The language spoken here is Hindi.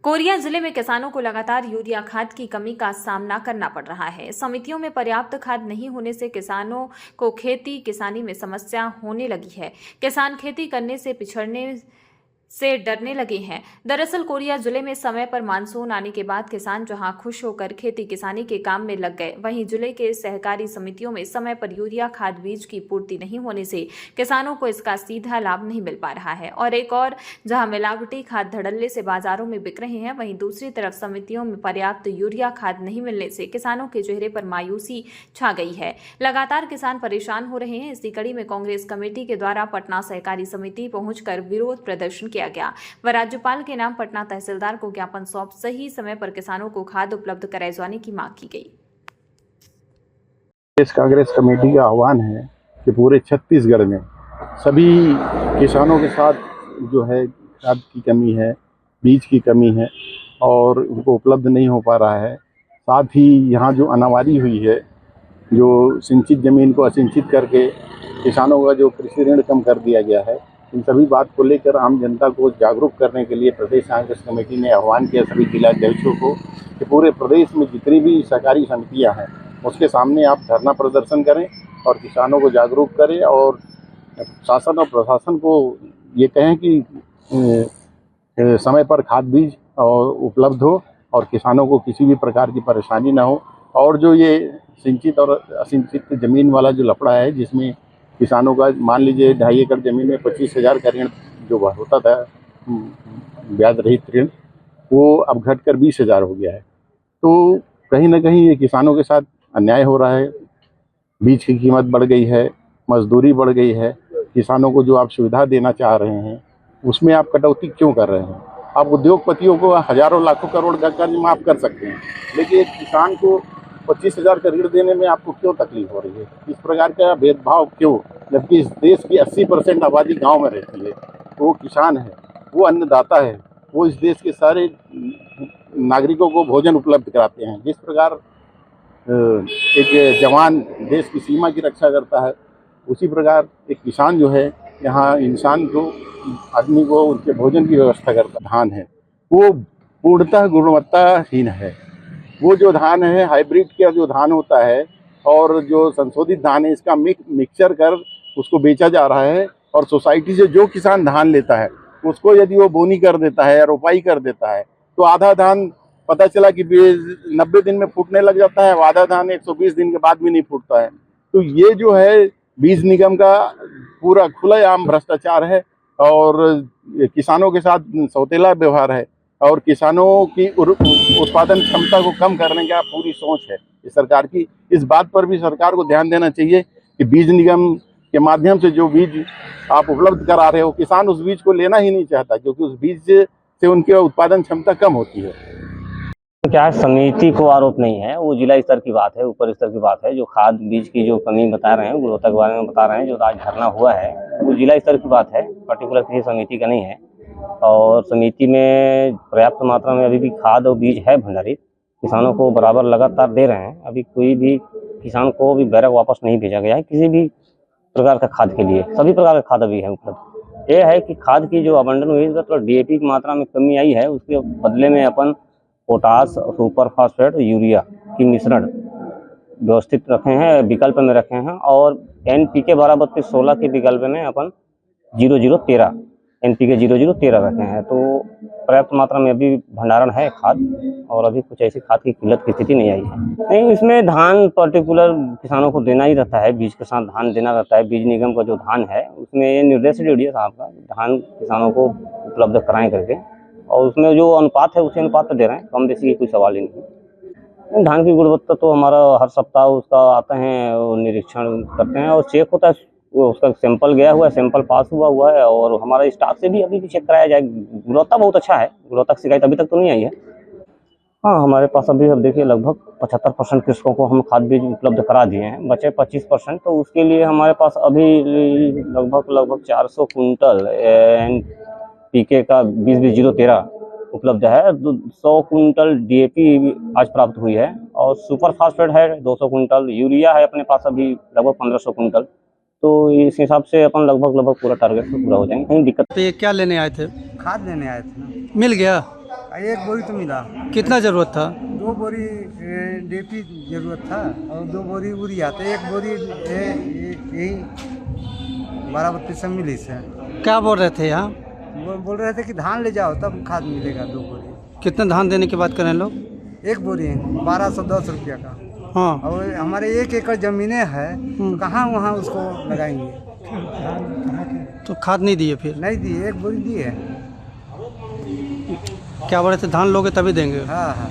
कोरिया जिले में किसानों को लगातार यूरिया खाद की कमी का सामना करना पड़ रहा है। समितियों में पर्याप्त खाद नहीं होने से किसानों को खेती किसानी में समस्या होने लगी है। किसान खेती करने से पिछड़ने से डरने लगे हैं। दरअसल कोरिया जिले में समय पर मानसून आने के बाद किसान जहां खुश होकर खेती किसानी के काम में लग गए, वहीं जिले के सहकारी समितियों में समय पर यूरिया खाद बीज की पूर्ति नहीं होने से किसानों को इसका सीधा लाभ नहीं मिल पा रहा है। और एक और जहां मिलावटी खाद धड़ल्ले से बाजारों में बिक रहे हैं, वहीं दूसरी तरफ समितियों में पर्याप्त यूरिया खाद नहीं मिलने से किसानों के चेहरे पर मायूसी छा गई है। लगातार किसान परेशान हो रहे हैं। इसी कड़ी में कांग्रेस कमेटी के द्वारा पटना सहकारी समिति पहुंचकर विरोध प्रदर्शन किया गया व राज्यपाल के नाम पटना तहसीलदार को ज्ञापन सौंप सही समय पर किसानों को खाद उपलब्ध कराए जाने की मांग की गई। इस कांग्रेस कमेटी का आह्वान है कि पूरे छत्तीसगढ़ में सभी किसानों के साथ जो है खाद की कमी है, बीज की कमी है और उनको उपलब्ध नहीं हो पा रहा है। साथ ही यहाँ जो अनावारी हुई है, जो सिंचित ज़मीन को असिंचित करके किसानों का जो कृषि ऋण कम कर दिया गया है, इन सभी बात को लेकर आम जनता को जागरूक करने के लिए प्रदेश कांग्रेस कमेटी ने आह्वान किया सभी जिलाध्यक्षों को कि पूरे प्रदेश में जितनी भी सहकारी समितियां हैं उसके सामने आप धरना प्रदर्शन करें और किसानों को जागरूक करें और शासन और प्रशासन को ये कहें कि समय पर खाद बीज और उपलब्ध हो और किसानों को किसी भी प्रकार की परेशानी ना हो। और जो ये सिंचित और असिंचित ज़मीन वाला जो लफड़ा है, जिसमें किसानों का मान लीजिए 2.5 एकड़ ज़मीन में 25,000 का ऋण जो होता था ब्याज रहित ऋण, वो अब घटकर 20,000 हो गया है। तो कहीं ना कहीं ये किसानों के साथ अन्याय हो रहा है। बीज की कीमत बढ़ गई है, मजदूरी बढ़ गई है। किसानों को जो आप सुविधा देना चाह रहे हैं उसमें आप कटौती क्यों कर रहे हैं? आप उद्योगपतियों को हज़ारों लाखों करोड़ का कर्ज माफ़ कर सकते हैं, लेकिन एक किसान को 25,000 का ऋण देने में आपको क्यों तकलीफ हो रही है? इस प्रकार का भेदभाव क्यों? जबकि इस देश की 80% आबादी गांव में रहती है। तो वो किसान है, वो अन्नदाता है, वो इस देश के सारे नागरिकों को भोजन उपलब्ध कराते हैं। जिस प्रकार एक जवान देश की सीमा की रक्षा करता है, उसी प्रकार एक किसान जो है यहाँ इंसान को, आदमी को उनके भोजन की व्यवस्था करता धान है, वो पूर्णतः गुणवत्ताहीन है। वो जो धान है हाइब्रिड का जो धान होता है और जो संशोधित धान है, इसका मिक्सचर कर उसको बेचा जा रहा है। और सोसाइटी से जो किसान धान लेता है उसको यदि वो बोनी कर देता है या रोपाई कर देता है तो आधा धान पता चला कि 90 दिन में फूटने लग जाता है, आधा धान 120 दिन के बाद भी नहीं फूटता है। तो ये जो है बीज निगम का पूरा खुलेआम भ्रष्टाचार है और किसानों के साथ सौतेला व्यवहार है और किसानों की उत्पादन क्षमता को कम करने का पूरी सोच है इस सरकार की। इस बात पर भी सरकार को ध्यान देना चाहिए कि बीज निगम के माध्यम से जो बीज आप उपलब्ध करा रहे हो, किसान उस बीज को लेना ही नहीं चाहता, क्योंकि उस बीज से उनकी उत्पादन क्षमता कम होती है। तो क्या है, समिति को आरोप नहीं है, वो जिला स्तर की बात है, ऊपर स्तर की बात है। जो खाद बीज की जो कमी बता रहे हैं, गुणवत्ता के बारे में बता रहे हैं, जो आज धरना हुआ है वो जिला स्तर की बात है, पर्टिकुलर किसी समिति का नहीं है। और समिति में पर्याप्त मात्रा में अभी भी खाद और बीज है भंडारित, किसानों को बराबर लगातार दे रहे हैं। अभी कोई भी किसान को भी बैरक वापस नहीं भेजा गया है किसी भी प्रकार का खाद के लिए। सभी प्रकार का खाद अभी है उपलब्ध। ये है कि खाद की जो आवंटन हुई है तो डीएपी की मात्रा में कमी आई है, उसके बदले में अपन पोटास, सुपर फास्फेट, यूरिया की मिश्रण व्यवस्थित रखे हैं, विकल्प में रखे हैं। और एनपीके 12-32-16 के विकल्प में अपन 00-13 एनपीके 00-13 रखे हैं। तो पर्याप्त मात्रा में अभी भंडारण है खाद, और अभी कुछ ऐसी खाद की किल्लत की स्थिति नहीं आई है। नहीं, इसमें धान पर्टिकुलर किसानों को देना ही रहता है, बीज के साथ धान देना रहता है। बीज निगम का जो धान है उसमें ये निर्देश दे दिया साहब का, धान किसानों को उपलब्ध कराएं करके, और उसमें जो अनुपात है उसी अनुपात पर दे रहे हैं, कम बेसी की कोई सवाल ही नहीं। धान की गुणवत्ता तो हमारा हर सप्ताह उसका आते हैं, निरीक्षण करते हैं और चेक होता है, उसका सैंपल गया हुआ है, सैंपल पास हुआ है। और हमारा स्टाफ से भी अभी भी चेक कराया जाए। गुणवत्ता बहुत अच्छा है, गुणवत्ता की शिकायत अभी तक तो नहीं आई है। हाँ, हमारे पास अभी अब देखिए लगभग 75% कृषकों को हम खाद बीज उपलब्ध करा दिए हैं, बचे 25%। तो उसके लिए हमारे पास अभी लगभग 400 कुंटल पीके का 20-20-0-13 उपलब्ध है। 100 कुंटल डीएपी आज प्राप्त हुई है और सुपर फास्फेट है 200 कुंटल, यूरिया है अपने पास अभी लगभग 1500 कुंटल। तो इस हिसाब से अपन लगभग पूरा टारगेट तो पूरा हो जाएंगे, कहीं दिक्कत। तो ये क्या लेने आए थे? खाद लेने आए थे ना। मिल गया? एक बोरी तो मिला। कितना ज़रूरत था? 2 बोरी डीपी जरूरत था और 2 बोरी यूरिया, तो 1 बोरी यही 12-32 सब मिली से। क्या बोल रहे थे यहाँ? बोल रहे थे कि धान ले जाओ तब खाद मिलेगा 2 बोरी। कितना धान देने की बात करें लोग? 1 बोरी 1210 रुपया का। हाँ। और हमारे 1 एकड़ ज़मीनें है, तो कहाँ वहाँ उसको लगाएंगे? तो खाद नहीं दिए फिर? नहीं दिए, 1 बोरी दिए। क्या बोल रहे थे धान लोगे तभी देंगे? हाँ हाँ।